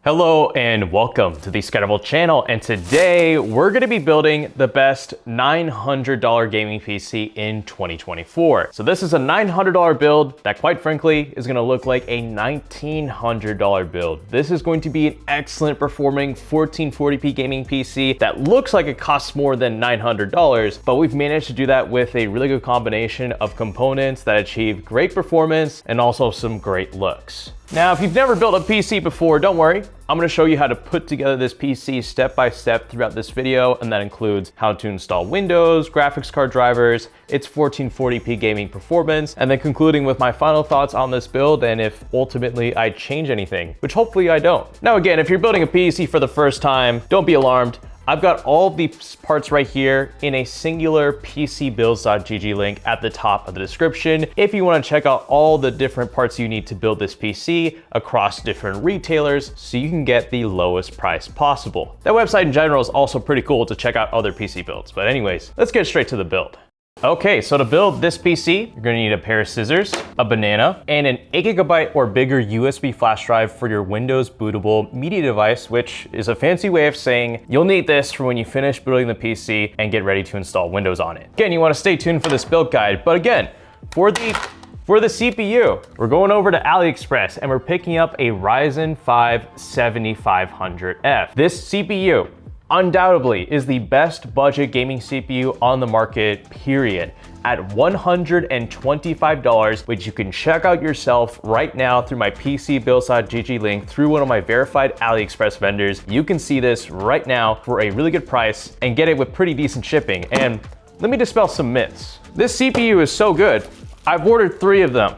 Hello and welcome to the ScatterVolt channel, and today we're going to be building the best $900 gaming PC in 2024. So this is a $900 build that quite frankly is going to look like a $1,900 build. This is going to be an excellent performing 1440p gaming PC that looks like it costs more than $900, but we've managed to do that with a really good combination of components that achieve great performance and also some great looks. Now, if you've never built a PC before, don't worry. I'm going to show you how to put together this PC step by step throughout this video, and that includes how to install Windows, graphics card drivers, its 1440p gaming performance, and then concluding with my final thoughts on this build and if ultimately I change anything, which hopefully I don't. Now again, if you're building a PC for the first time, don't be alarmed. I've got all these parts right here in a singular PCBuilds.gg link at the top of the description if you want to check out all the different parts you need to build this PC across different retailers so you can get the lowest price possible. That website in general is also pretty cool to check out other PC builds. But anyways, let's get straight to the build. Okay, so to build this PC, you're gonna need a pair of scissors, a banana, and an 8GB or bigger USB flash drive for your Windows bootable media device, which is a fancy way of saying you'll need this for when you finish building the PC and get ready to install Windows on it. Again, you wanna stay tuned for this build guide, but again, for the CPU, we're going over to AliExpress and we're picking up a Ryzen 5 7500F. This CPU, undoubtedly is the best budget gaming CPU on the market, period, at $125, which you can check out yourself right now through my PCBuilds.gg link through one of my verified AliExpress vendors. You can see this right now for a really good price and get it with pretty decent shipping. And let me dispel some myths. This CPU is so good, I've ordered 3 of them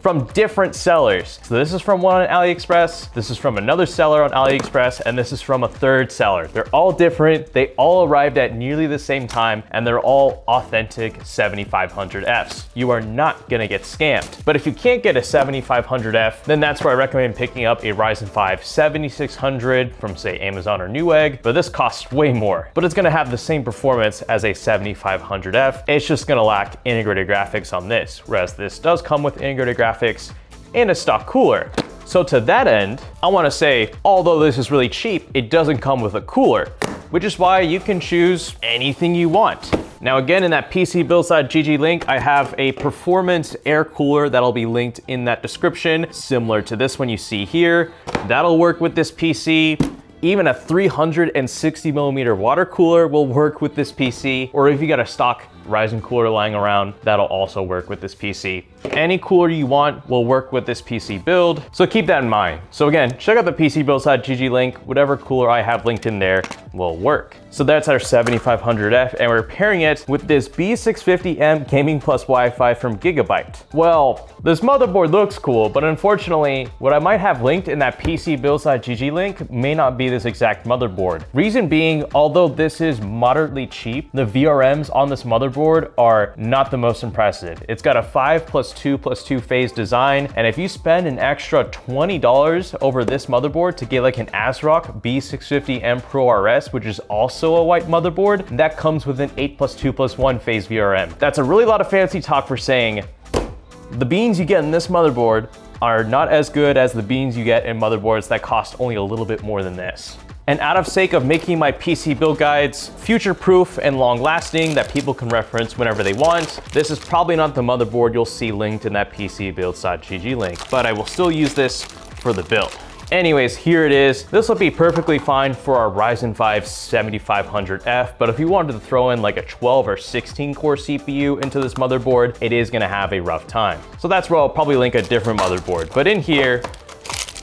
from different sellers. So this is from one on AliExpress, this is from another seller on AliExpress, and this is from a third seller. They're all different, they all arrived at nearly the same time, and they're all authentic 7500Fs. You are not gonna get scammed. But if you can't get a 7500F, then that's where I recommend picking up a Ryzen 5 7600 from say Amazon or Newegg, but this costs way more. But it's gonna have the same performance as a 7500F. It's just gonna lack integrated graphics on this, whereas this does come with integrated graphics and a stock cooler. So to that end, I want to say, although this is really cheap, it doesn't come with a cooler, which is why you can choose anything you want. Now again, in that PCBuilds.gg link, I have a performance air cooler that'll be linked in that description, similar to this one you see here. That'll work with this PC. Even a 360mm water cooler will work with this PC, or if you got a stock Ryzen cooler lying around, that'll also work with this PC. Any cooler you want will work with this PC build, so keep that in mind. So again, check out the PCBuilds.gg link, whatever cooler I have linked in there will work. So that's our 7500F, and we're pairing it with this B650M Gaming Plus Wi-Fi from Gigabyte. Well, this motherboard looks cool, but unfortunately, what I might have linked in that PCBuilds.gg link may not be this exact motherboard. Reason being, although this is moderately cheap, the VRMs on this motherboard are not the most impressive. It's got a 5+2+2 phase design, and if you spend an extra $20 over this motherboard to get like an ASRock B650M Pro RS, which is also a white motherboard, that comes with an 8+2+1 phase VRM. That's a really lot of fancy talk for saying the beans you get in this motherboard are not as good as the beans you get in motherboards that cost only a little bit more than this. And out of sake of making my PC build guides future-proof and long-lasting that people can reference whenever they want, this is probably not the motherboard you'll see linked in that PCBuilds.gg link, but I will still use this for the build. Anyways, here it is. This will be perfectly fine for our Ryzen 5 7500F, but if you wanted to throw in like a 12 or 16 core CPU into this motherboard, it is gonna have a rough time. So that's where I'll probably link a different motherboard. But in here,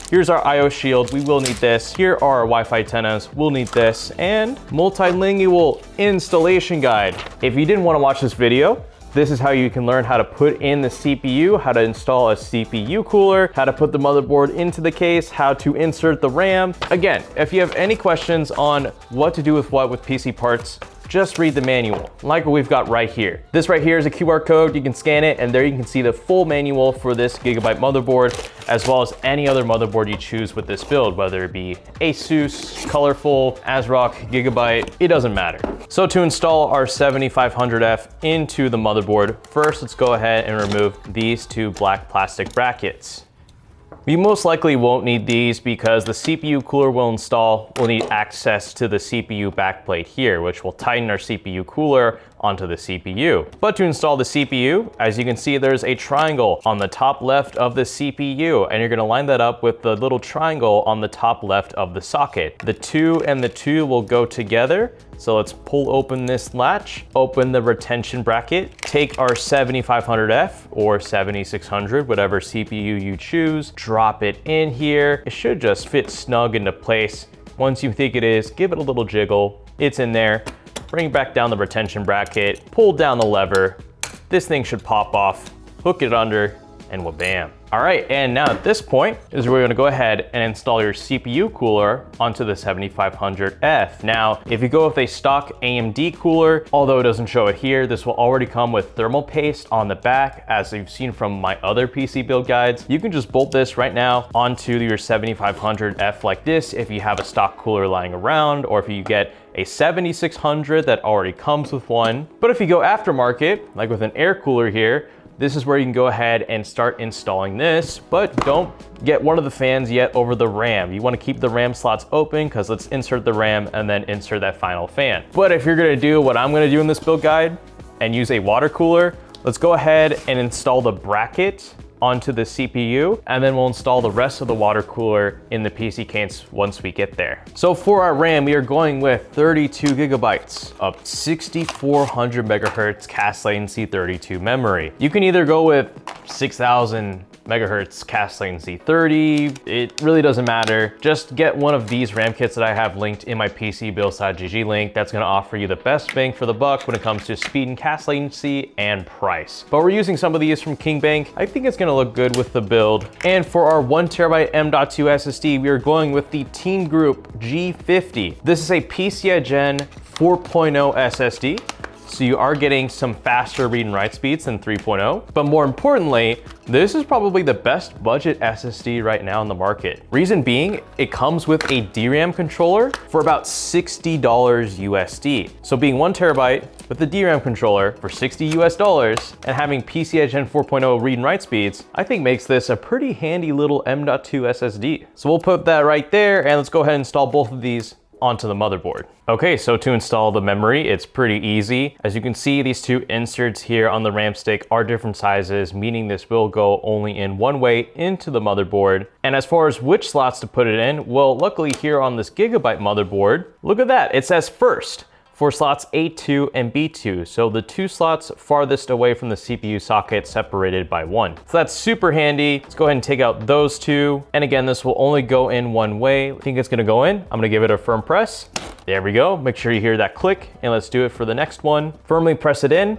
here's our IO shield, we will need this. Here are our Wi-Fi antennas, we'll need this. And multilingual installation guide. If you didn't want to watch this video, this is how you can learn how to put in the CPU, how to install a CPU cooler, how to put the motherboard into the case, how to insert the RAM. Again, if you have any questions on what to do with what with PC parts, just read the manual, like what we've got right here. This right here is a QR code, you can scan it, and there you can see the full manual for this Gigabyte motherboard, as well as any other motherboard you choose with this build, whether it be Asus, Colorful, ASRock, Gigabyte, it doesn't matter. So to install our 7500F into the motherboard, first let's go ahead and remove these 2 black plastic brackets. We most likely won't need these because the CPU cooler will need access to the CPU backplate here, which will tighten our CPU cooler onto the CPU. But to install the CPU, as you can see, there's a triangle on the top left of the CPU, and you're gonna line that up with the little triangle on the top left of the socket. The 2 and the 2 will go together. So let's pull open this latch, open the retention bracket, take our 7500F or 7600, whatever CPU you choose, drop it in here. It should just fit snug into place. Once you think it is, give it a little jiggle. It's in there. Bring back down the retention bracket, pull down the lever. This thing should pop off, hook it under, and wha-bam. All right, and now at this point is where we're gonna go ahead and install your CPU cooler onto the 7500F. Now, if you go with a stock AMD cooler, although it doesn't show it here, this will already come with thermal paste on the back, as you've seen from my other PC build guides. You can just bolt this right now onto your 7500F like this if you have a stock cooler lying around, or if you get a 7600 that already comes with one. But if you go aftermarket, like with an air cooler here, this is where you can go ahead and start installing this, but don't get one of the fans yet over the RAM. You wanna keep the RAM slots open because let's insert the RAM and then insert that final fan. But if you're gonna do what I'm gonna do in this build guide and use a water cooler, let's go ahead and install the bracket onto the CPU, and then we'll install the rest of the water cooler in the PC case once we get there. So for our RAM, we are going with 32 gigabytes of 6400 megahertz cast latency 32 memory. You can either go with 6000 megahertz cast latency 30, it really doesn't matter. Just get one of these RAM kits that I have linked in my PC build.gg link. That's gonna offer you the best bang for the buck when it comes to speed and cast latency and price. But we're using some of these from KingBank. I think it's gonna look good with the build. And for our 1TB M.2 SSD, we are going with the Team Group G50. This is a PCI Gen 4.0 SSD. So you are getting some faster read and write speeds than 3.0, but more importantly, this is probably the best budget SSD right now in the market. Reason being, it comes with a DRAM controller for about $60 USD. So being 1TB with the DRAM controller for $60 US and having PCI Gen 4.0 read and write speeds, I think makes this a pretty handy little M.2 SSD. So we'll put that right there, and let's go ahead and install both of these onto the motherboard. Okay, so to install the memory, it's pretty easy. As you can see, these two inserts here on the RAM stick are different sizes, meaning this will go only in one way into the motherboard. And as far as which slots to put it in, well, luckily here on this Gigabyte motherboard, look at that, it says first for slots A2 and B2. So the two slots farthest away from the CPU socket separated by one. So that's super handy. Let's go ahead and take out those two. And again, this will only go in one way. I think it's gonna go in. I'm gonna give it a firm press. There we go. Make sure you hear that click, and let's do it for the next one. Firmly press it in.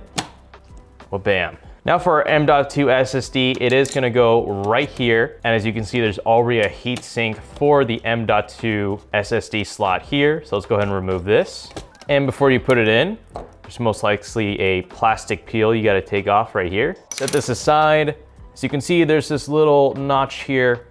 Well, bam. Now for our M.2 SSD, it is gonna go right here. And as you can see, there's already a heat sink for the M.2 SSD slot here. So let's go ahead and remove this. And before you put it in, there's most likely a plastic peel you gotta take off right here. Set this aside. So you can see there's this little notch here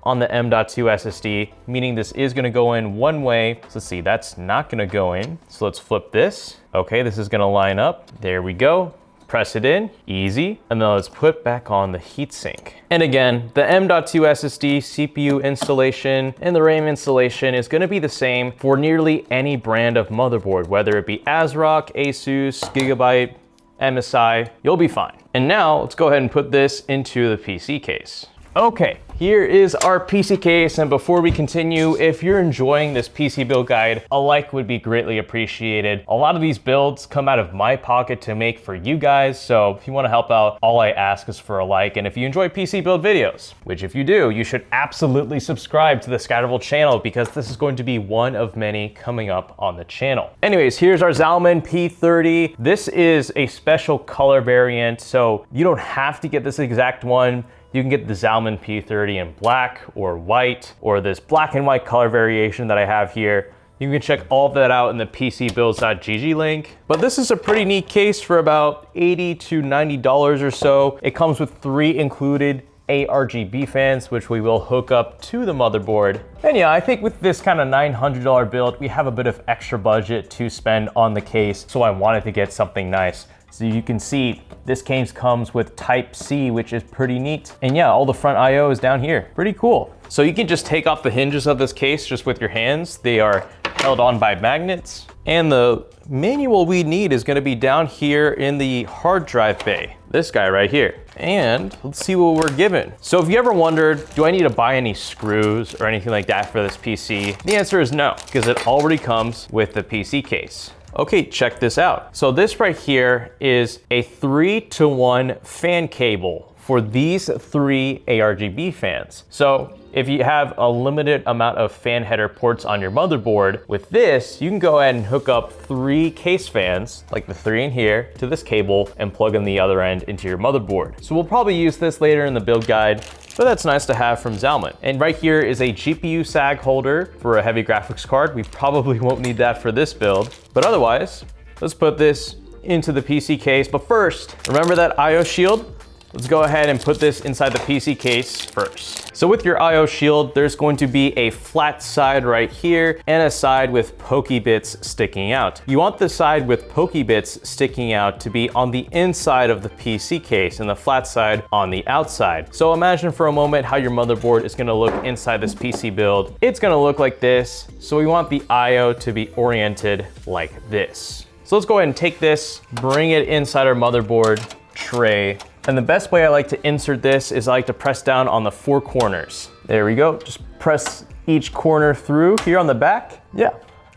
on the M.2 SSD, meaning this is gonna go in one way. So let's see, that's not gonna go in. So let's flip this. Okay, this is gonna line up. There we go. Press it in, easy. And then let's put back on the heatsink. And again, the M.2 SSD CPU installation and the RAM installation is gonna be the same for nearly any brand of motherboard, whether it be ASRock, Asus, Gigabyte, MSI, you'll be fine. And now let's go ahead and put this into the PC case. Okay, here is our PC case, and before we continue, if you're enjoying this PC build guide, a like would be greatly appreciated. A lot of these builds come out of my pocket to make for you guys, so if you want to help out, all I ask is for a like. And if you enjoy PC build videos, which if you do, you should absolutely subscribe to the ScatterVolt channel, because this is going to be one of many coming up on the channel. Anyways, here's our Zalman P30. This is a special color variant, so you don't have to get this exact one. You can get the Zalman P30 in black or white, or this black and white color variation that I have here. You can check all of that out in the PCBuilds.gg link. But this is a pretty neat case for about $80 to $90 or so. It comes with 3 included ARGB fans, which we will hook up to the motherboard. And yeah, I think with this kind of $900 build, we have a bit of extra budget to spend on the case, so I wanted to get something nice So you can see this case comes with Type-C, which is pretty neat. And yeah, all the front I/O is down here. Pretty cool. So you can just take off the hinges of this case just with your hands. They are held on by magnets. And the manual we need is gonna be down here in the hard drive bay. This guy right here. And let's see what we're given. So if you ever wondered, do I need to buy any screws or anything like that for this PC? The answer is no, because it already comes with the PC case. Okay, check this out. So this right here is a 3-to-1 fan cable for these 3 ARGB fans. So if you have a limited amount of fan header ports on your motherboard, with this, you can go ahead and hook up 3 case fans, like the 3 in here, to this cable and plug in the other end into your motherboard. So we'll probably use this later in the build guide, but that's nice to have from Zalman. And right here is a GPU sag holder for a heavy graphics card. We probably won't need that for this build, but otherwise, let's put this into the PC case. But first, remember that I/O shield? Let's go ahead and put this inside the PC case first. So with your I/O shield, there's going to be a flat side right here and a side with pokey bits sticking out. You want the side with pokey bits sticking out to be on the inside of the PC case and the flat side on the outside. So imagine for a moment how your motherboard is gonna look inside this PC build. It's gonna look like this. So we want the I/O to be oriented like this. So let's go ahead and take this, bring it inside our motherboard tray. And the best way I like to insert this is I like to press down on the 4 corners. There we go. Just press each corner through here on the back. Yeah,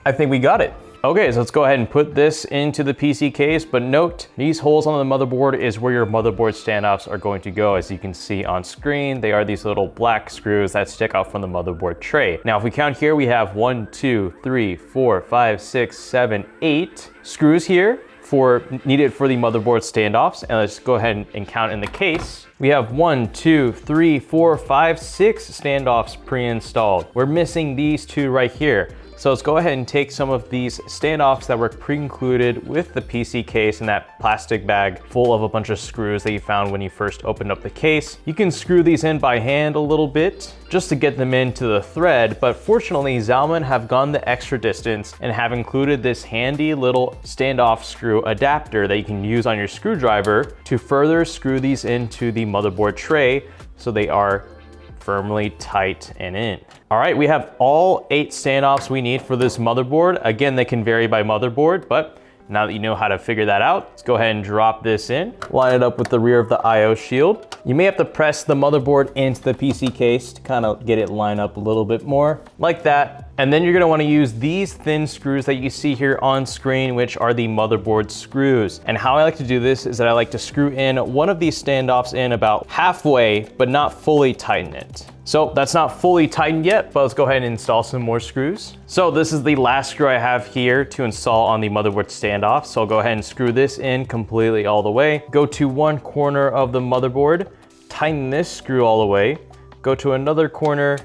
I think we got it. Okay, so let's go ahead and put this into the PC case, but note, these holes on the motherboard is where your motherboard standoffs are going to go. As you can see on screen, they are these little black screws that stick out from the motherboard tray. Now, if we count here, we have 1, 2, 3, 4, 5, 6, 7, 8 screws here needed for the motherboard standoffs. And let's go ahead and count in the case. We have 1, 2, 3, 4, 5, 6 standoffs pre-installed. We're missing these 2 right here. So let's go ahead and take some of these standoffs that were pre-included with the PC case in that plastic bag full of a bunch of screws that you found when you first opened up the case. You can screw these in by hand a little bit just to get them into the thread, but fortunately Zalman have gone the extra distance and have included this handy little standoff screw adapter that you can use on your screwdriver to further screw these into the motherboard tray so they are firmly tight and in. All right, we have all 8 standoffs we need for this motherboard. Again, they can vary by motherboard, but now that you know how to figure that out, let's go ahead and drop this in. Line it up with the rear of the I/O shield. You may have to press the motherboard into the PC case to kind of get it lined up a little bit more, like that. And then you're gonna wanna use these thin screws that you see here on screen, which are the motherboard screws. And how I like to do this is that I like to screw in one of these standoffs in about halfway, but not fully tighten it. So that's not fully tightened yet, but let's go ahead and install some more screws. So this is the last screw I have here to install on the motherboard standoff. So I'll go ahead and screw this in completely all the way. Go to one corner of the motherboard, tighten this screw all the way, go to another corner,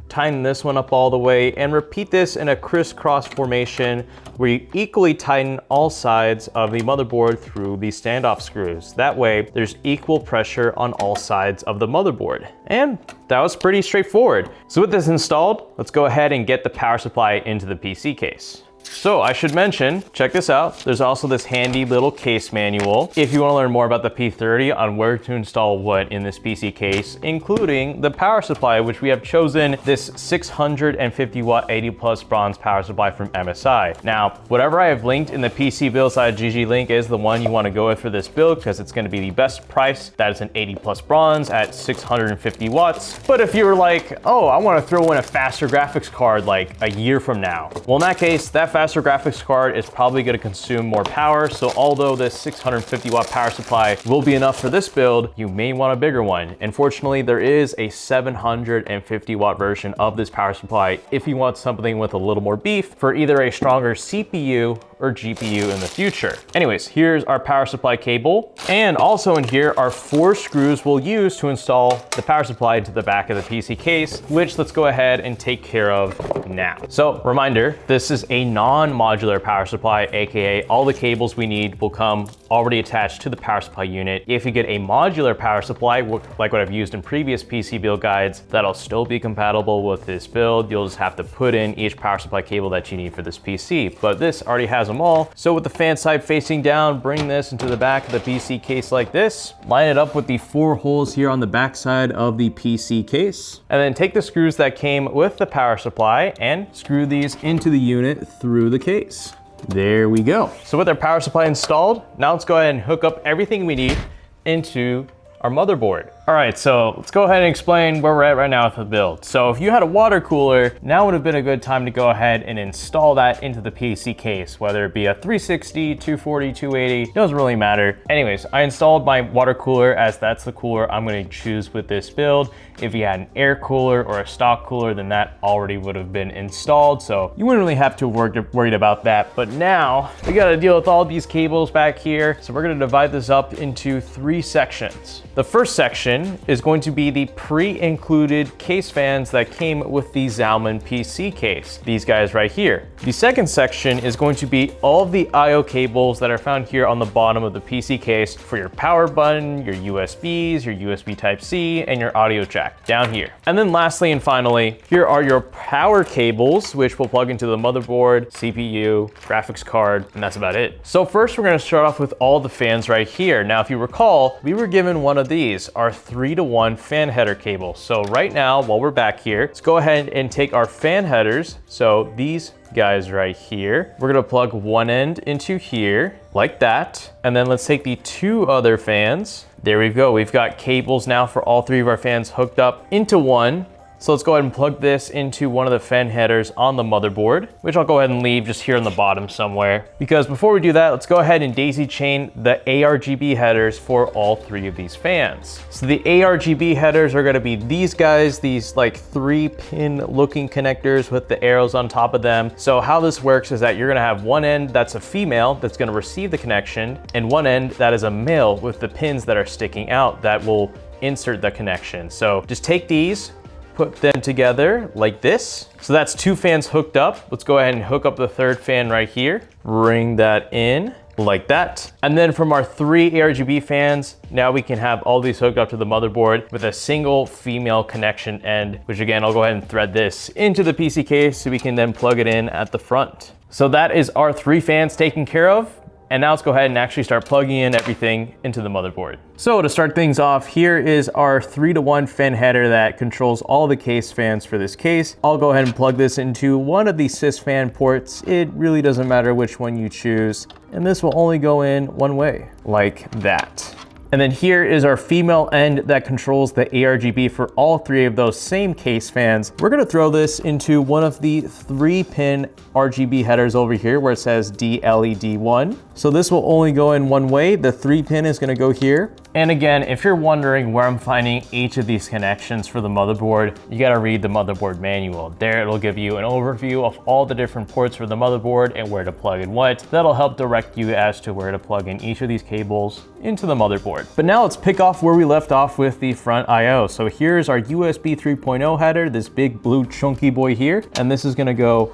tighten this one up all the way, and repeat this in a crisscross formation where you equally tighten all sides of the motherboard through the standoff screws. That way, there's equal pressure on all sides of the motherboard. And that was pretty straightforward. So with this installed, let's go ahead and get the power supply into the PC case. So I should mention, check this out. There's also this handy little case manual. If you want to learn more about the P30 on where to install what in this PC case, including the power supply, which we have chosen this 650 watt 80 plus bronze power supply from MSI. Now, whatever I have linked in the PC build.gg link is the one you want to go with for this build because it's going to be the best price. That is an 80 plus bronze at 650 watts. But if you were like, oh, I want to throw in a faster graphics card like a year from now. Well, in that case, that faster graphics card is probably going to consume more power. So although this 650 watt power supply will be enough for this build, you may want a bigger one. And fortunately, there is a 750 watt version of this power supply if you want something with a little more beef for either a stronger CPU or GPU in the future. Anyways, here's our power supply cable. And also in here are 4 screws we'll use to install the power supply to the back of the PC case, which let's go ahead and take care of now. So reminder, this is a non-modular power supply, AKA all the cables we need will come already attached to the power supply unit. If you get a modular power supply, like what I've used in previous PC build guides, that'll still be compatible with this build. You'll just have to put in each power supply cable that you need for this PC. But this already has them all. So with the fan side facing down, bring this into the back of the PC case like this. Line it up with the 4 holes here on the back side of the PC case. And then take the screws that came with the power supply and screw these into the unit through the case. There we go. So with our power supply installed, now let's go ahead and hook up everything we need into our motherboard. All right, so let's go ahead and explain where we're at right now with the build. So if you had a water cooler, now would have been a good time to go ahead and install that into the PC case, whether it be a 360, 240, 280, doesn't really matter. Anyways, I installed my water cooler as that's the cooler I'm gonna choose with this build. If you had an air cooler or a stock cooler, then that already would have been installed. So you wouldn't really have to worried about that. But now we gotta deal with all these cables back here. So we're gonna divide this up into 3 sections. The first section is going to be the pre-included case fans that came with the Zalman PC case, these guys right here. The second section is going to be all of the I/O cables that are found here on the bottom of the PC case for your power button, your USBs, your USB Type-C, and your audio jack down here. And then lastly and finally, here are your power cables, which will plug into the motherboard, CPU, graphics card, and that's about it. So first we're gonna start off with all the fans right here. Now, if you recall, we were given one of these, our 3-to-1 fan header cable. So right now, while we're back here, let's go ahead and take our fan headers. So these guys right here, we're gonna plug one end into here like that. And then let's take the 2 other fans. There we go. We've got cables now for all 3 of our fans hooked up into one. So let's go ahead and plug this into one of the fan headers on the motherboard, which I'll go ahead and leave just here on the bottom somewhere. Because before we do that, let's go ahead and daisy chain the ARGB headers for all 3 of these fans. So the ARGB headers are gonna be these guys, these like 3-pin looking connectors with the arrows on top of them. So how this works is that you're gonna have one end that's a female that's gonna receive the connection, and one end that is a male with the pins that are sticking out that will insert the connection. So just take these, put them together like this. So that's 2 fans hooked up. Let's go ahead and hook up the 3rd fan right here. Bring that in like that. And then from our 3 ARGB fans, now we can have all these hooked up to the motherboard with a single female connection end, which again, I'll go ahead and thread this into the PC case so we can then plug it in at the front. So that is our 3 fans taken care of. And now let's go ahead and actually start plugging in everything into the motherboard. So to start things off, here is our 3-to-1 fan header that controls all the case fans for this case. I'll go ahead and plug this into one of the sys fan ports. It really doesn't matter which one you choose. And this will only go in one way, like that. And then here is our female end that controls the ARGB for all 3 of those same case fans. We're gonna throw this into one of the 3-pin RGB headers over here where it says DLED1. So this will only go in one way. The 3-pin is gonna go here. And again, if you're wondering where I'm finding each of these connections for the motherboard, you gotta read the motherboard manual. There it'll give you an overview of all the different ports for the motherboard and where to plug in what. That'll help direct you as to where to plug in each of these cables into the motherboard. But now let's pick off where we left off with the front I/O. So here's our USB 3.0 header, this big blue chunky boy here. And this is gonna go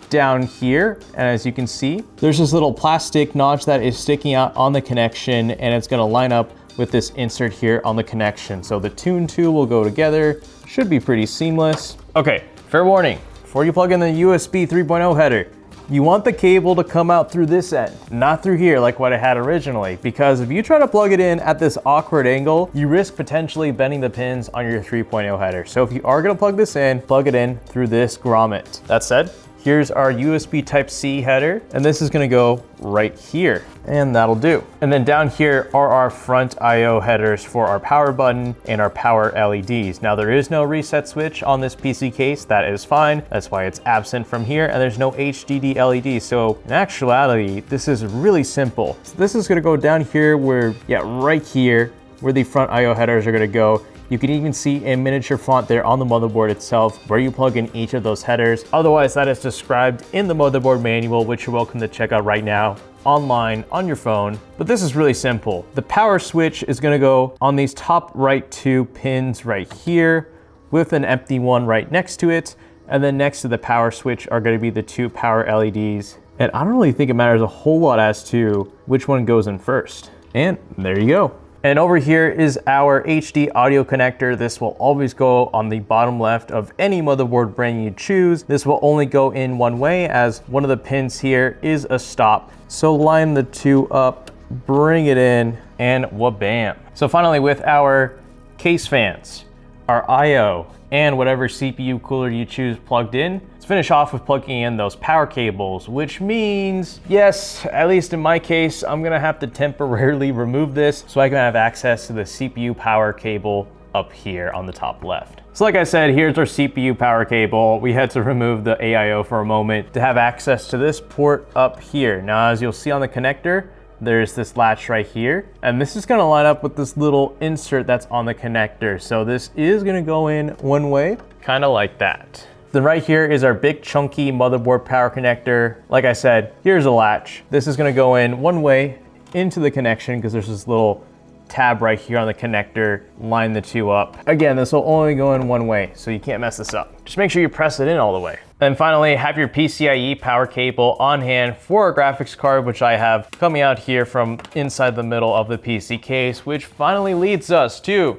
down here. And as you can see, there's this little plastic notch that is sticking out on the connection, and it's gonna line up with this insert here on the connection. So the 2 and 2 will go together. Should be pretty seamless. Okay, fair warning. Before you plug in the USB 3.0 header, you want the cable to come out through this end, not through here like what I had originally. Because if you try to plug it in at this awkward angle, you risk potentially bending the pins on your 3.0 header. So if you are gonna plug this in, plug it in through this grommet. That said, here's our USB Type-C header, and this is gonna go right here, and that'll do. And then down here are our front I/O headers for our power button and our power LEDs. Now there is no reset switch on this PC case, that is fine. That's why it's absent from here, and there's no HDD LED. So in actuality, this is really simple. So this is gonna go down here where, right here, where the front I/O headers are gonna go. You can even see in miniature font there on the motherboard itself where you plug in each of those headers. Otherwise, that is described in the motherboard manual, which you're welcome to check out right now online on your phone. But this is really simple. The power switch is gonna go on these top right 2 pins right here with an empty one right next to it. And then next to the power switch are gonna be the 2 power LEDs. And I don't really think it matters a whole lot as to which one goes in first. And there you go. And over here is our HD audio connector. This will always go on the bottom left of any motherboard brand you choose. This will only go in one way, as one of the pins here is a stop. So line the two up, bring it in, and wha-bam. So finally, with our case fans, our IO, and whatever CPU cooler you choose plugged in, let's finish off with plugging in those power cables, which means, yes, at least in my case, I'm gonna have to temporarily remove this so I can have access to the CPU power cable up here on the top left. So like I said, here's our CPU power cable. We had to remove the AIO for a moment to have access to this port up here. Now, as you'll see on the connector, there's this latch right here, and this is gonna line up with this little insert that's on the connector. So this is gonna go in one way, kind of like that. Then right here is our big chunky motherboard power connector. Like I said, here's a latch. This is gonna go in one way into the connection because there's this little tab right here on the connector. Line the two up. Again, this will only go in one way, so you can't mess this up. Just make sure you press it in all the way. And finally, have your PCIe power cable on hand for our graphics card, which I have coming out here from inside the middle of the PC case, which finally leads us to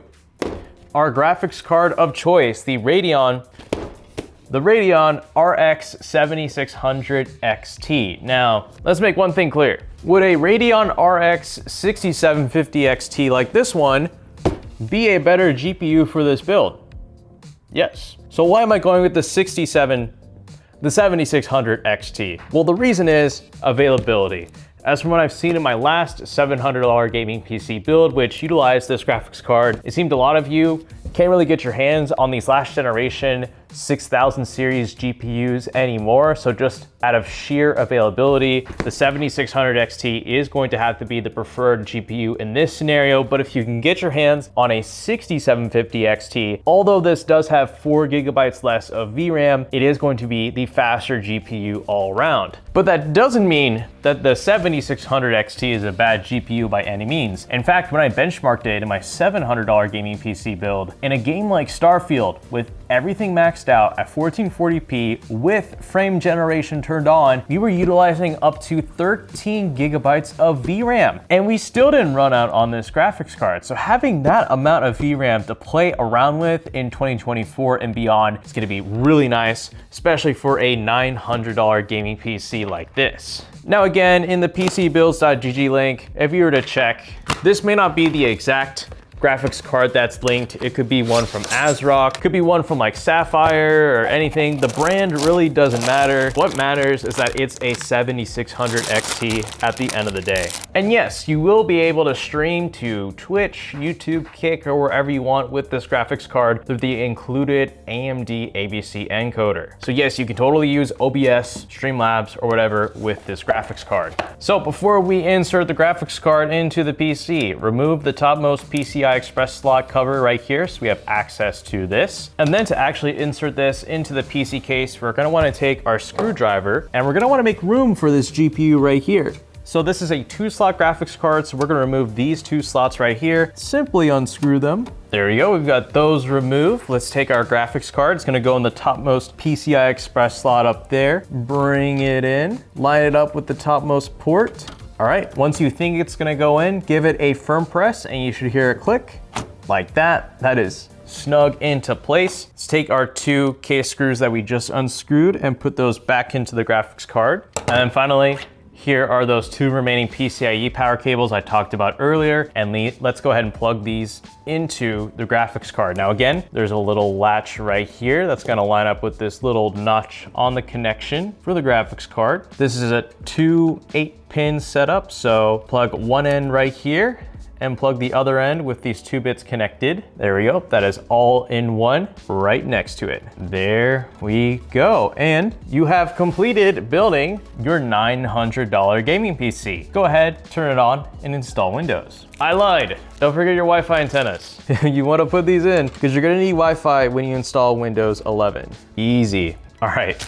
our graphics card of choice, the Radeon RX 7600 XT. Now, let's make one thing clear. Would a Radeon RX 6750 XT like this one be a better GPU for this build? Yes. So why am I going with the 7600 XT? Well, the reason is availability. As from what I've seen in my last $700 gaming PC build, which utilized this graphics card, it seemed a lot of you can't really get your hands on these last generation 6000 series GPUs anymore. So just out of sheer availability, the 7600 XT is going to have to be the preferred GPU in this scenario. But if you can get your hands on a 6750 XT, although this does have 4 gigabytes less of VRAM, it is going to be the faster GPU all around. But that doesn't mean that the 7600 XT is a bad GPU by any means. In fact, when I benchmarked it in my $700 gaming PC build, in a game like Starfield, with everything maxed out at 1440p with frame generation turned on, we were utilizing up to 13 gigabytes of VRAM. And we still didn't run out on this graphics card. So having that amount of VRAM to play around with in 2024 and beyond is gonna be really nice, especially for a $900 gaming PC like this. Now again, in the PCBuilds.gg link, if you were to check, this may not be the exact graphics card that's linked. It could be one from ASRock, could be one from like Sapphire or anything. The brand really doesn't matter. What matters is that it's a 7600 XT at the end of the day. And yes, you will be able to stream to Twitch, YouTube, Kick, or wherever you want with this graphics card through the included AMD ABC encoder. So yes, you can totally use OBS, Streamlabs, or whatever with this graphics card. So before we insert the graphics card into the PC, remove the topmost PCI Express slot cover right here, so we have access to this. And then to actually insert this into the PC case, we're gonna wanna take our screwdriver and we're gonna wanna make room for this GPU right here. So this is a 2-slot graphics card, so we're gonna remove these 2 slots right here, simply unscrew them. There we go, we've got those removed. Let's take our graphics card. It's gonna go in the topmost PCI Express slot up there. Bring it in, line it up with the topmost port. All right, once you think it's gonna go in, give it a firm press and you should hear it click like that. That is snug into place. Let's take our 2 case screws that we just unscrewed and put those back into the graphics card. And then finally, here are those 2 remaining PCIe power cables I talked about earlier, and let's go ahead and plug these into the graphics card. Now again, there's a little latch right here that's gonna line up with this little notch on the connection for the graphics card. This is a 2 8-pin setup, so plug one end right here and plug the other end with these 2 bits connected. There we go, that is all in one right next to it. There we go. And you have completed building your $900 gaming PC. Go ahead, turn it on and install Windows. I lied, don't forget your Wi-Fi antennas. You wanna put these in because you're gonna need Wi-Fi when you install Windows 11. Easy, all right.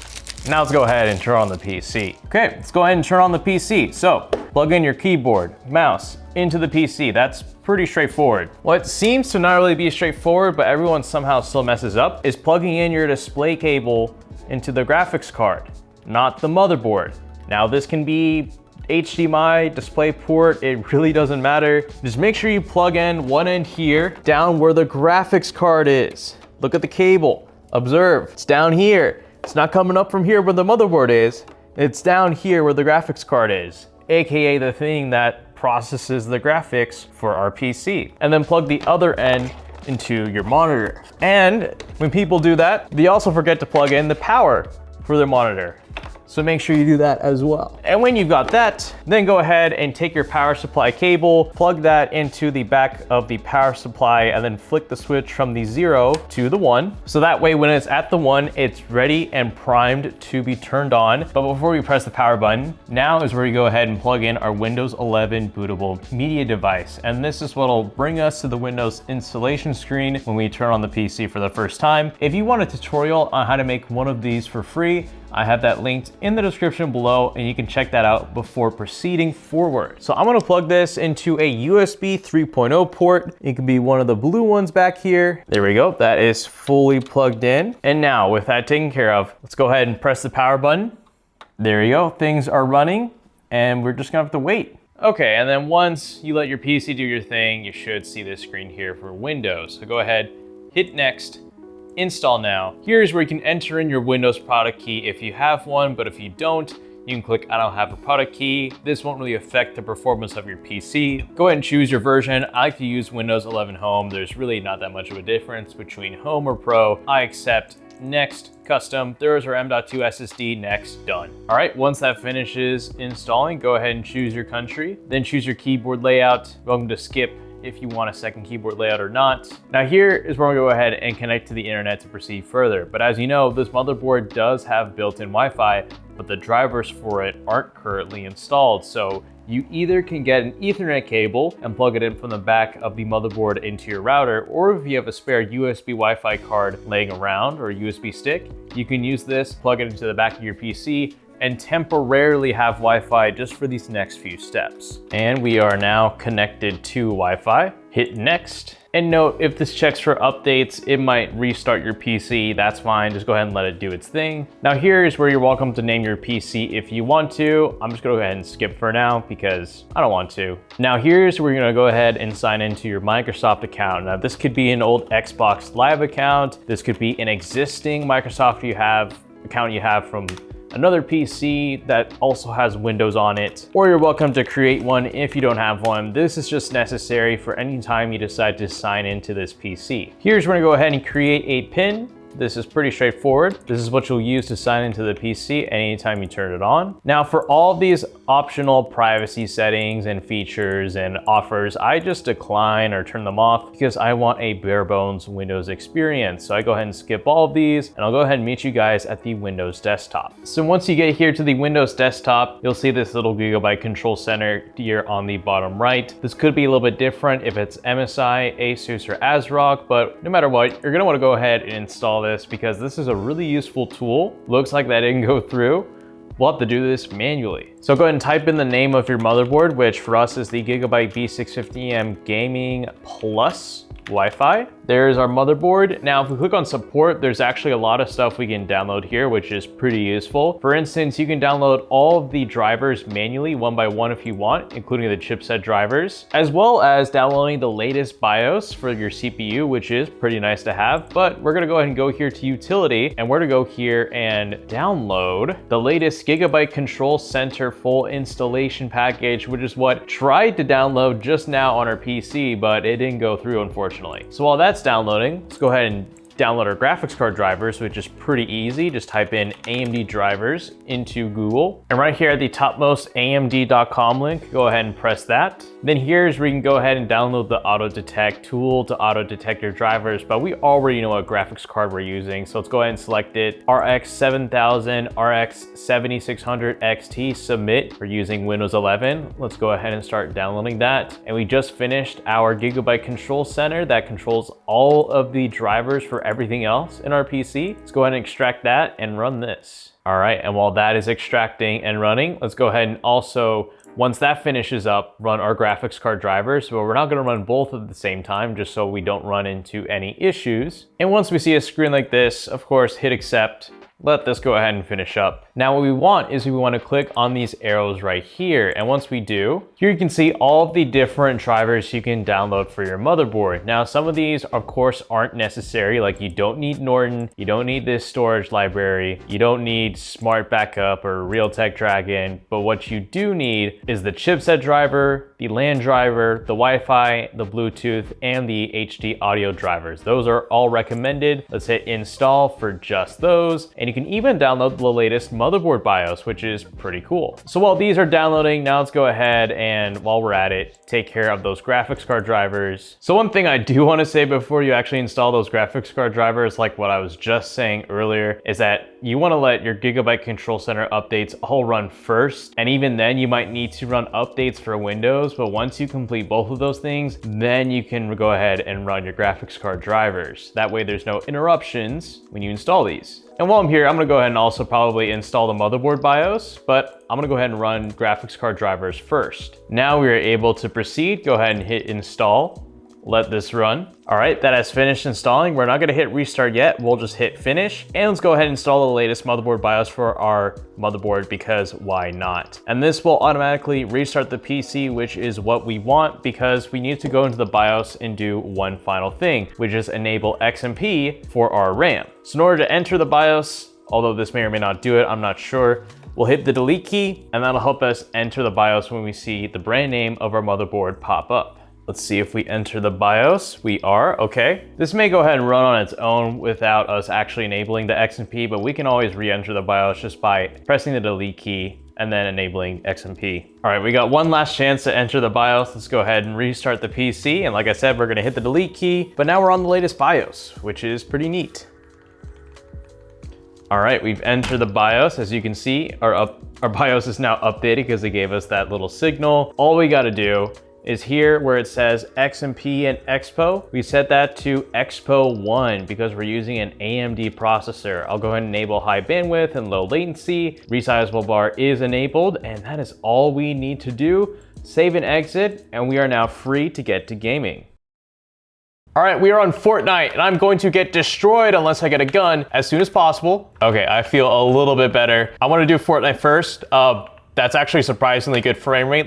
Now let's go ahead and turn on the PC. Okay, let's go ahead and turn on the PC. So plug in your keyboard, mouse into the PC. That's pretty straightforward. What seems to not really be straightforward, but everyone somehow still messes up, is plugging in your display cable into the graphics card, not the motherboard. Now this can be HDMI, display port, it really doesn't matter. Just make sure you plug in one end here, down where the graphics card is. Look at the cable. Observe, it's down here. It's not coming up from here where the motherboard is. It's down here where the graphics card is, AKA the thing that processes the graphics for our PC. And then plug the other end into your monitor. And when people do that, they also forget to plug in the power for their monitor. So make sure you do that as well. And when you've got that, then go ahead and take your power supply cable, plug that into the back of the power supply, and then flick the switch from the 0 to the 1. So that way, when it's at the 1, it's ready and primed to be turned on. But before we press the power button, now is where we go ahead and plug in our Windows 11 bootable media device. And this is what will bring us to the Windows installation screen when we turn on the PC for the first time. If you want a tutorial on how to make one of these for free, I have that linked in the description below, and you can check that out before proceeding forward. So I'm gonna plug this into a USB 3.0 port. It can be one of the blue ones back here. There we go, that is fully plugged in. And now with that taken care of, let's go ahead and press the power button. There you go, things are running, and we're just gonna have to wait. Okay, and then once you let your PC do your thing, you should see this screen here for Windows. So go ahead, hit next, install now. Here's where you can enter in your Windows product key if you have one, but if you don't, you can click I don't have a product key. This won't really affect the performance of your PC. Go ahead and choose your version. I like to use Windows 11 Home. There's really not that much of a difference between Home or Pro. I accept, next, custom, there's our M.2 SSD, next, done. All right, once that finishes installing, go ahead and choose your country, then choose your keyboard layout. Welcome to skip if you want a second keyboard layout or not. Now here is where we go ahead and connect to the internet to proceed further. But as you know, this motherboard does have built-in Wi-Fi, but the drivers for it aren't currently installed. So you either can get an Ethernet cable and plug it in from the back of the motherboard into your router, or if you have a spare USB Wi-Fi card laying around or a USB stick, you can use this, plug it into the back of your PC, and temporarily have Wi-Fi just for these next few steps. And we are now connected to Wi-Fi. Hit next. And note, if this checks for updates, it might restart your PC. That's fine, just go ahead and let it do its thing. Now here is where you're welcome to name your PC if you want to. I'm just gonna go ahead and skip for now because I don't want to. Now here's where you're gonna go ahead and sign into your Microsoft account. Now this could be an old Xbox Live account. This could be an existing Microsoft account you have from another PC that also has Windows on it, or you're welcome to create one if you don't have one. This is just necessary for any time you decide to sign into this PC. Here's where you go ahead and create a PIN. This is pretty straightforward. This is what you'll use to sign into the PC anytime you turn it on. Now for all these optional privacy settings and features and offers, I just decline or turn them off because I want a bare bones Windows experience. So I go ahead and skip all of these, and I'll go ahead and meet you guys at the Windows desktop. So once you get here to the Windows desktop, you'll see this little Gigabyte control center here on the bottom right. This could be a little bit different if it's MSI, Asus, or ASRock, but no matter what, you're gonna wanna go ahead and install this because this is a really useful tool. Looks like that didn't go through. We'll have to do this manually. So go ahead and type in the name of your motherboard, which for us is the Gigabyte B650M Gaming Plus Wi-Fi. There's our motherboard. Now, if we click on support, there's actually a lot of stuff we can download here, which is pretty useful. For instance, you can download all of the drivers manually, one by one if you want, including the chipset drivers, as well as downloading the latest BIOS for your CPU, which is pretty nice to have. But we're gonna go ahead and go here to utility, and we're gonna go here and download the latest Gigabyte Control Center full installation package, which is what tried to download just now on our PC, but it didn't go through, unfortunately. So while that's downloading, let's go ahead and download our graphics card drivers, which is pretty easy. Just type in AMD drivers into Google. And right here at the topmost AMD.com link, go ahead and press that. Then here's where you can go ahead and download the auto detect tool to auto detect your drivers, but we already know what graphics card we're using. So let's go ahead and select it. RX 7000, RX 7600 XT, submit. We're using Windows 11. Let's go ahead and start downloading that. And we just finished our Gigabyte Control Center that controls all of the drivers for everything else in our PC. Let's go ahead and extract that and run this. All right, and while that is extracting and running, let's go ahead and also, once that finishes up, run our graphics card drivers. But we're not gonna run both at the same time, just so we don't run into any issues. And once we see a screen like this, of course, hit accept. let this go ahead and finish up. Now what we want is we want to click on these arrows right here. And once we do, here you can see all of the different drivers you can download for your motherboard. Now some of these of course aren't necessary, like you don't need Norton, you don't need this storage library, you don't need Smart Backup or Realtek Dragon, but what you do need is the chipset driver, the LAN driver, the Wi-Fi, the Bluetooth, and the HD audio drivers. Those are all recommended. Let's hit install for just those. And you can even download the latest motherboard BIOS, which is pretty cool. So while these are downloading, now let's go ahead and while we're at it, take care of those graphics card drivers. So one thing I do want to say before you actually install those graphics card drivers, like what I was just saying earlier, is that you want to let your Gigabyte Control Center updates all run first. And even then you might need to run updates for Windows, but once you complete both of those things, then you can go ahead and run your graphics card drivers. That way there's no interruptions when you install these. And while I'm here, I'm gonna go ahead and also probably install the motherboard BIOS, but I'm gonna go ahead and run graphics card drivers first. Now we are able to proceed. Go ahead and hit install. Let this run. All right, that has finished installing. We're not gonna hit restart yet. We'll just hit finish. And let's go ahead and install the latest motherboard BIOS for our motherboard because why not? And this will automatically restart the PC, which is what we want because we need to go into the BIOS and do one final thing, which is enable XMP for our RAM. So in order to enter the BIOS, although this may or may not do it, I'm not sure, we'll hit the delete key and that'll help us enter the BIOS when we see the brand name of our motherboard pop up. Let's see if we enter the BIOS. We are, okay. This may go ahead and run on its own without us actually enabling the XMP, but we can always re-enter the BIOS just by pressing the delete key and then enabling XMP. All right, we got one last chance to enter the BIOS. Let's go ahead and restart the PC. And like I said, we're gonna hit the delete key, but now we're on the latest BIOS, which is pretty neat. All right, we've entered the BIOS. As you can see, our BIOS is now updated because they gave us that little signal. All we gotta do is here where it says XMP and Expo. We set that to Expo 1 because we're using an AMD processor. I'll go ahead and enable high bandwidth and low latency. Resizable bar is enabled, and that is all we need to do. Save and exit, and we are now free to get to gaming. All right, we are on Fortnite, and I'm going to get destroyed unless I get a gun as soon as possible. Okay, I feel a little bit better. I want to do Fortnite first. That's actually surprisingly good frame rate.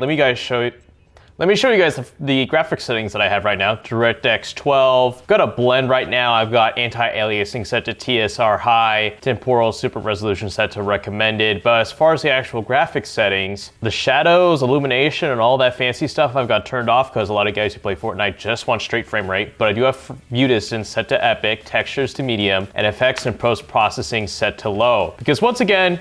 Let me show you guys the graphics settings that I have right now. DirectX 12. Got a blend right now. I've got anti-aliasing set to TSR high, temporal super resolution set to recommended. But as far as the actual graphics settings, the shadows, illumination, and all that fancy stuff I've got turned off because a lot of guys who play Fortnite just want straight frame rate. But I do have view distance set to epic, textures to medium, and effects and post-processing set to low. Because once again,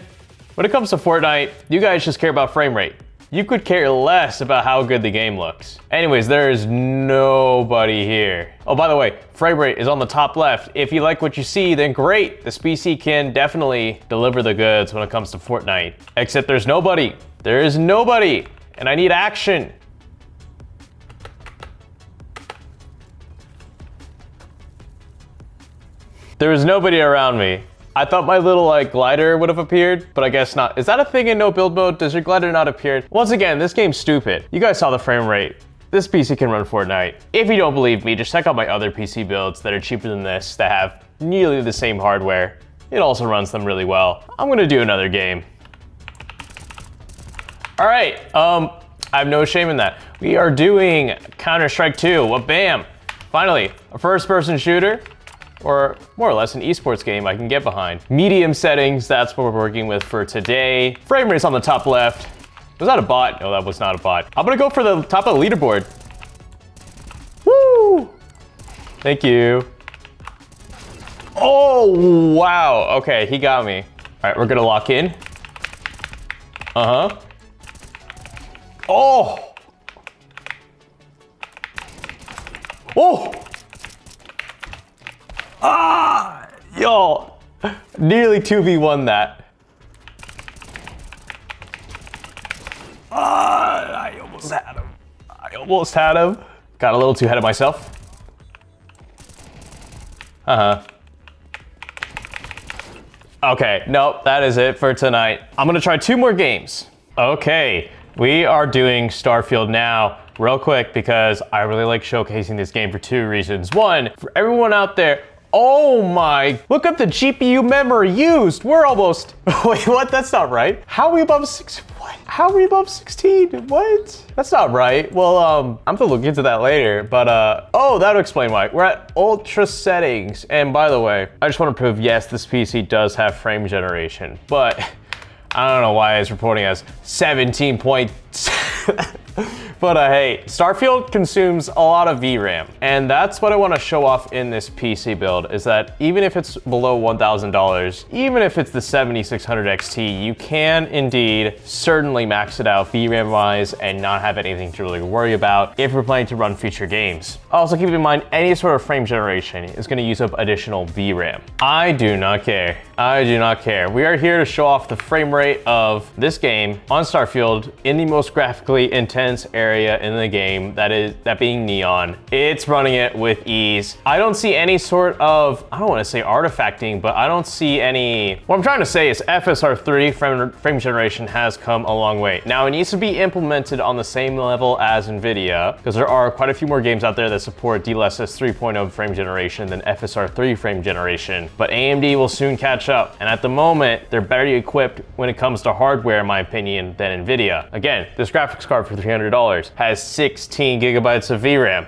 when it comes to Fortnite, you guys just care about frame rate. You could care less about how good the game looks. Anyways, there is nobody here. Oh, by the way, frame rate is on the top left. If you like what you see, then great. This PC can definitely deliver the goods when it comes to Fortnite. Except there's nobody. There is nobody, and I need action. There is nobody around me. I thought my little glider would have appeared, but I guess not. Is that a thing in no build mode? Does your glider not appear? Once again, this game's stupid. You guys saw the frame rate. This PC can run Fortnite. If you don't believe me, just check out my other PC builds that are cheaper than this that have nearly the same hardware. It also runs them really well. I'm gonna do another game. All right, I have no shame in that. We are doing Counter-Strike 2. Well, bam, finally, a first-person shooter. Or more or less an esports game I can get behind. Medium settings, that's what we're working with for today. Frame rate's on the top left. Was that a bot? No, that was not a bot. I'm gonna go for the top of the leaderboard. Woo! Thank you. Oh, wow. Okay, he got me. All right, we're gonna lock in. Uh-huh. Oh! Oh! Ah, yo, nearly 2v1 that. Ah, I almost had him. Got a little too ahead of myself. Uh-huh. Okay, nope, that is it for tonight. I'm gonna try 2 more games. Okay, we are doing Starfield now. Real quick, because I really like showcasing this game for 2 reasons. 1, for everyone out there, Oh my, look at the GPU memory used. We're almost, wait, what? That's not right. How are we above 6? What? How are we above 16? What? That's not right. Well, I'm gonna look into that later, but oh, that'll explain why. We're at ultra settings. And by the way, I just want to prove, yes, this PC does have frame generation, but I don't know why it's reporting as 17 point. But hey, Starfield consumes a lot of VRAM, and that's what I want to show off in this PC build, is that even if it's below $1,000, even if it's the 7600 XT, you can indeed certainly max it out VRAM-wise and not have anything to really worry about if we're planning to run future games. Also, keep in mind, any sort of frame generation is going to use up additional VRAM. I do not care. I do not care. We are here to show off the frame rate of this game on Starfield in the most graphically intense area in the game, that being Neon. It's running it with ease. I don't see any sort of, I don't want to say artifacting, but I don't see any, what I'm trying to say is FSR3 frame generation has come a long way. Now it needs to be implemented on the same level as NVIDIA, because there are quite a few more games out there that support DLSS 3.0 frame generation than FSR3 frame generation, but AMD will soon catch up. And at the moment, they're better equipped when it comes to hardware, in my opinion, than NVIDIA. Again, this graphics card for $300 has 16 gigabytes of VRAM,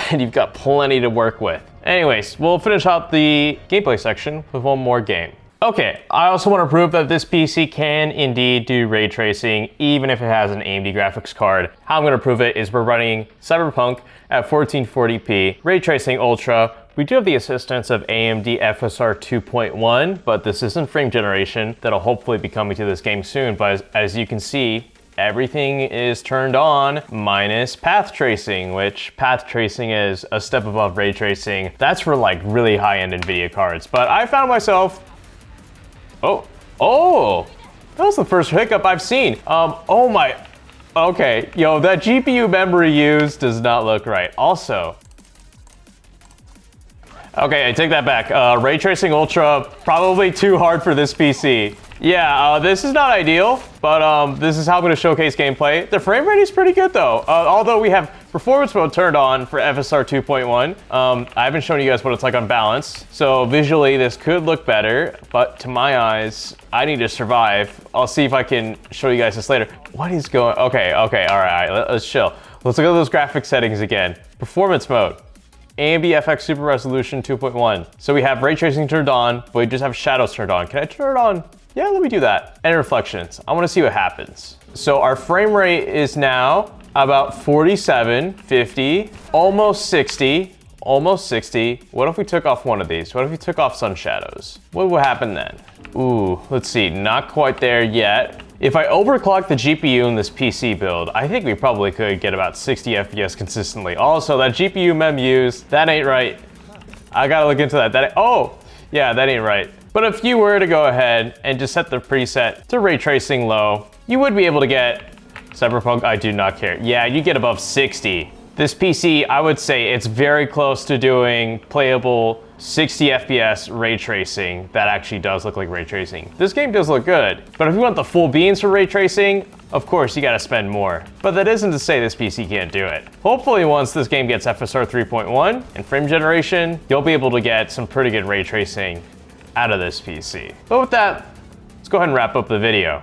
and you've got plenty to work with. Anyways, we'll finish out the gameplay section with one more game. Okay, I also want to prove that this PC can indeed do ray tracing, even if it has an AMD graphics card. How I'm going to prove it is we're running Cyberpunk at 1440p, ray tracing ultra. We do have the assistance of AMD FSR 2.1, but this isn't frame generation. That'll hopefully be coming to this game soon, but as you can see, everything is turned on minus path tracing, which path tracing is a step above ray tracing. That's for like really high-end NVIDIA cards. But I found myself, oh, that was the first hiccup I've seen. Oh my, okay, yo, that GPU memory used does not look right. Also, okay, I take that back. Ray tracing ultra, probably too hard for this PC. Yeah, this is not ideal, but this is how I'm going to showcase gameplay. The frame rate is pretty good though. Although we have performance mode turned on for FSR 2.1. I haven't shown you guys what it's like on balance. So visually this could look better, but to my eyes, I need to survive. I'll see if I can show you guys this later. What is going, okay, all right, let's chill. Let's look at those graphic settings again. Performance mode. AMD FX Super Resolution 2.1. So we have ray tracing turned on, but we just have shadows turned on. Can I turn it on? Yeah, let me do that. And reflections. I want to see what happens. So our frame rate is now about 47, 50, almost 60, almost 60. What if we took off one of these? What if we took off sun shadows? What would happen then? Ooh, let's see, not quite there yet. If I overclock the GPU in this PC build, I think we probably could get about 60 FPS consistently. Also, that GPU mem used, that ain't right. I gotta look into that. Oh, yeah, that ain't right. But if you were to go ahead and just set the preset to ray tracing low, you would be able to get Cyberpunk, I do not care. Yeah, you get above 60. This PC, I would say it's very close to doing playable 60 FPS ray tracing. That actually does look like ray tracing. This game does look good, but if you want the full beans for ray tracing, of course you gotta spend more. But that isn't to say this PC can't do it. Hopefully once this game gets FSR 3.1 and frame generation, you'll be able to get some pretty good ray tracing out of this PC. But with that, let's go ahead and wrap up the video.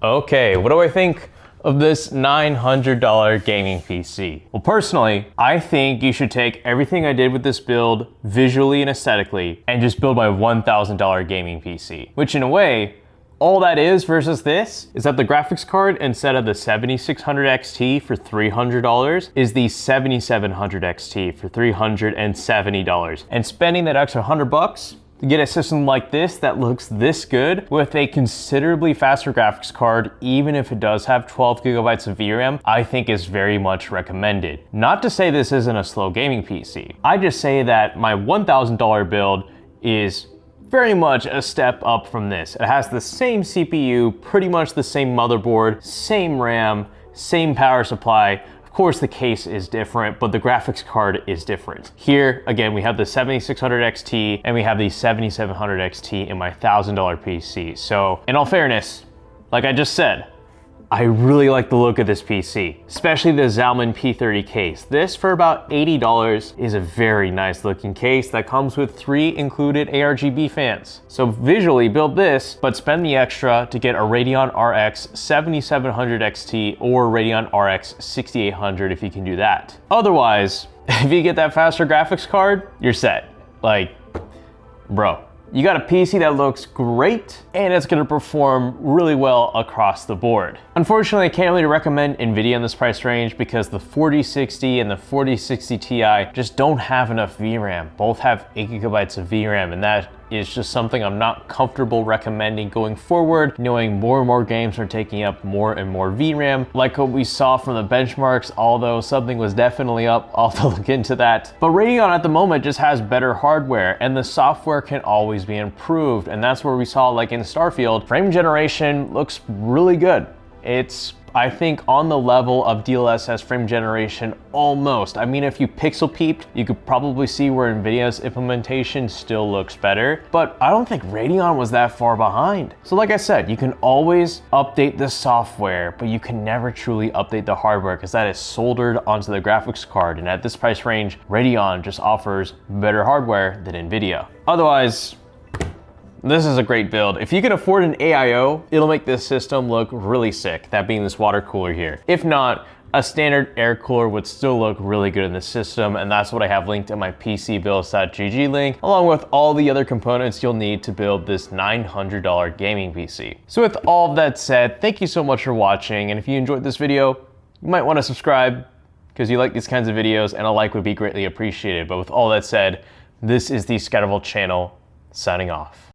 Okay, what do I think of this $900 gaming PC? Well, personally, I think you should take everything I did with this build visually and aesthetically and just build my $1,000 gaming PC, which in a way, all that is versus this is that the graphics card, instead of the 7600 XT for $300, is the 7700 XT for $370. And spending that extra $100 to get a system like this that looks this good with a considerably faster graphics card, even if it does have 12 gigabytes of VRAM, I think is very much recommended. Not to say this isn't a slow gaming PC. I just say that my $1,000 build is very much a step up from this. It has the same CPU, pretty much the same motherboard, same RAM, same power supply. Of course, the case is different, but the graphics card is different. Here, again, we have the 7600 XT and we have the 7700 XT in my $1,000 PC. So in all fairness, like I just said, I really like the look of this PC, especially the Zalman P30 case. This, for about $80, is a very nice looking case that comes with 3 included ARGB fans. So visually build this, but spend the extra to get a Radeon RX 7700 XT or Radeon RX 6800 if you can do that. Otherwise, if you get that faster graphics card, you're set. Like, bro. You got a PC that looks great and it's gonna perform really well across the board. Unfortunately, I can't really recommend NVIDIA in this price range because the 4060 and the 4060 Ti just don't have enough VRAM. Both have 8 gigabytes of VRAM, and that is just something I'm not comfortable recommending going forward, knowing more and more games are taking up more and more VRAM. Like what we saw from the benchmarks, although something was definitely up, I'll have to look into that. But Radeon at the moment just has better hardware, and the software can always be improved, and that's where we saw, like in Starfield, frame generation looks really good. It's, I think, on the level of DLSS frame generation almost. I mean, if you pixel peeped, you could probably see where NVIDIA's implementation still looks better, but I don't think Radeon was that far behind. So like I said, you can always update the software, but you can never truly update the hardware because that is soldered onto the graphics card. And at this price range, Radeon just offers better hardware than NVIDIA. Otherwise, this is a great build. If you can afford an AIO, it'll make this system look really sick, that being this water cooler here. If not, a standard air cooler would still look really good in the system, and that's what I have linked in my PCBuilds.gg link, along with all the other components you'll need to build this $900 gaming PC. So with all of that said, thank you so much for watching, and if you enjoyed this video, you might want to subscribe because you like these kinds of videos, and a like would be greatly appreciated. But with all that said, this is the ScatterVolt channel, signing off.